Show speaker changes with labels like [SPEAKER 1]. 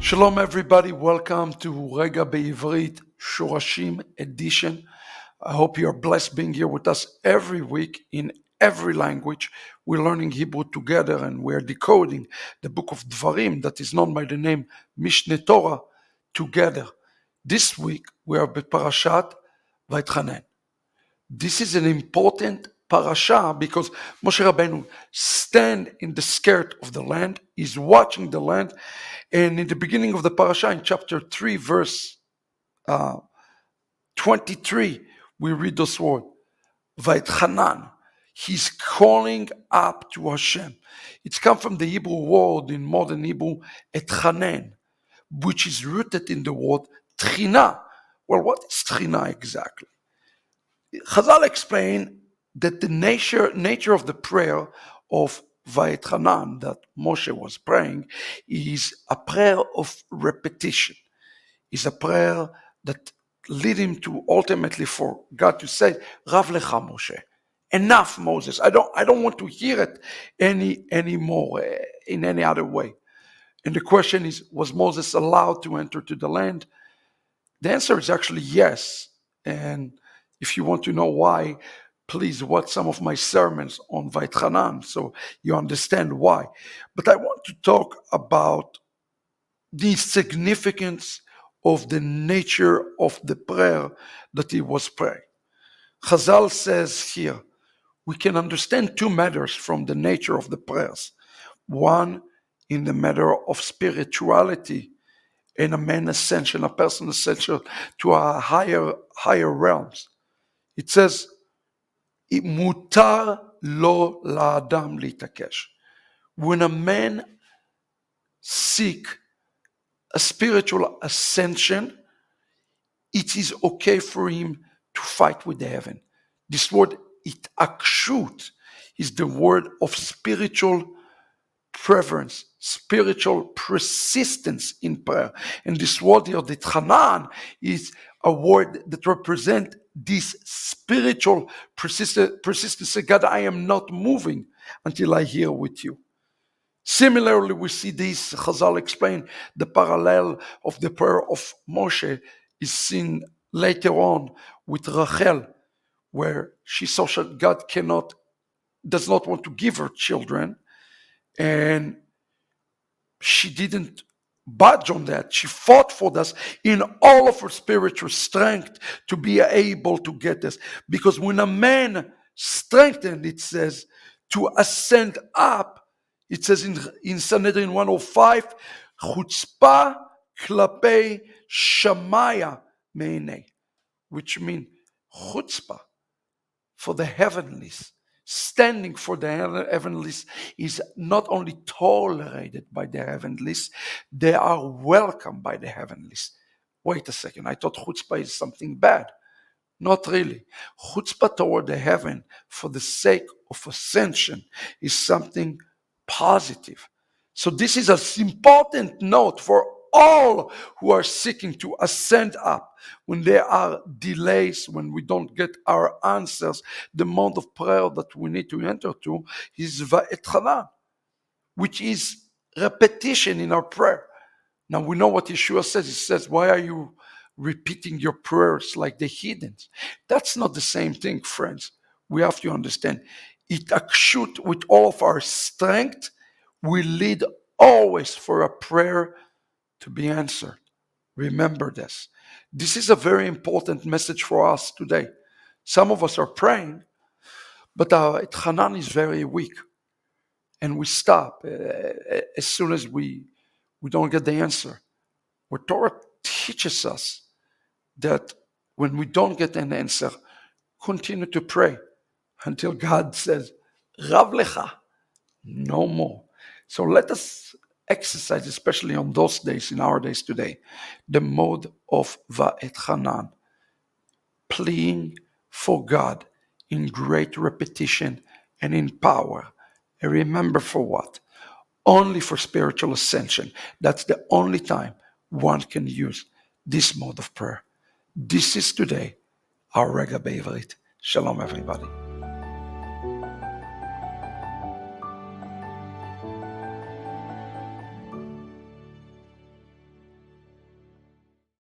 [SPEAKER 1] Shalom everybody, welcome to Rega Bivrit Shorashim edition. I hope you are blessed being here with us every week in every language. We're learning Hebrew together and we're decoding the book of Dvarim that is known by the name Mishneh Torah together. This week we are with Parashat Vaetchanan. This is an important parasha because Moshe Rabbeinu stand in the skirt of the land, is watching the land, and in the beginning of the parasha, in chapter 3, verse 23, we read this word, Vaetchanan. He's calling up to Hashem. It's come from the Hebrew word in modern Hebrew, etchanen, which is rooted in the word tchina. Well, what is tchina exactly? Chazal explain that the nature of the prayer of Vaetchanan that Moshe was praying is a prayer of repetition. Is a prayer that lead him to ultimately for God to say, Rav lecha Moshe, enough Moses. I don't want to hear it anymore in any other way. And the question is, was Moses allowed to enter to the land? The answer is actually yes. And if you want to know why, please watch some of my sermons on Vaetchanan so you understand why. But I want to talk about the significance of the nature of the prayer that he was praying. Chazal says here, we can understand two matters from the nature of the prayers. One, in the matter of spirituality, and a man ascension, a person ascension to a higher realms. It says, mutar lo la'adam litakesh. When a man seek a spiritual ascension, it is okay for him to fight with the heaven. This word itakshut is the word of spiritual preference, spiritual persistence in prayer. And this word here, the Tchanan, is a word that represents this spiritual persistence. God, I am not moving until I hear with you. Similarly, we see this, Chazal explain, the parallel of the prayer of Moshe is seen later on with Rachel, where she saw that God does not want to give her children, and she didn't budge on that. She fought for this in all of her spiritual strength to be able to get this. Because when a man strengthened, it says, to ascend up, it says in Sanhedrin 105, chutzpah klapei shamaya meinei, which means chutzpah for the heavenlies. Standing for the heavenlies is not only tolerated by the heavenlies, they are welcomed by the heavenlies. Wait a second, I thought chutzpah is something bad. Not really. Chutzpah toward the heaven for the sake of ascension is something positive. So this is an important note for all who are seeking to ascend up. When there are delays, when we don't get our answers, the mode of prayer that we need to enter to is Vaetchanan, which is repetition in our prayer. Now we know what Yeshua says. He says, why are you repeating your prayers like the heathens? That's not the same thing, friends. We have to understand. Itakshut with all of our strength will lead always for a prayer to be answered. Remember this. This is a very important message for us today. Some of us are praying, but our Etchanan is very weak. And we stop as soon as we don't get the answer. What Torah teaches us that when we don't get an answer, continue to pray until God says, Rav lecha, no more. So let us exercise, especially on those days, in our days today, the mode of Vaetchanan, pleading for God in great repetition and in power. And remember for what? Only for spiritual ascension. That's the only time one can use this mode of prayer. This is today our Rega Bivrit. Shalom, everybody.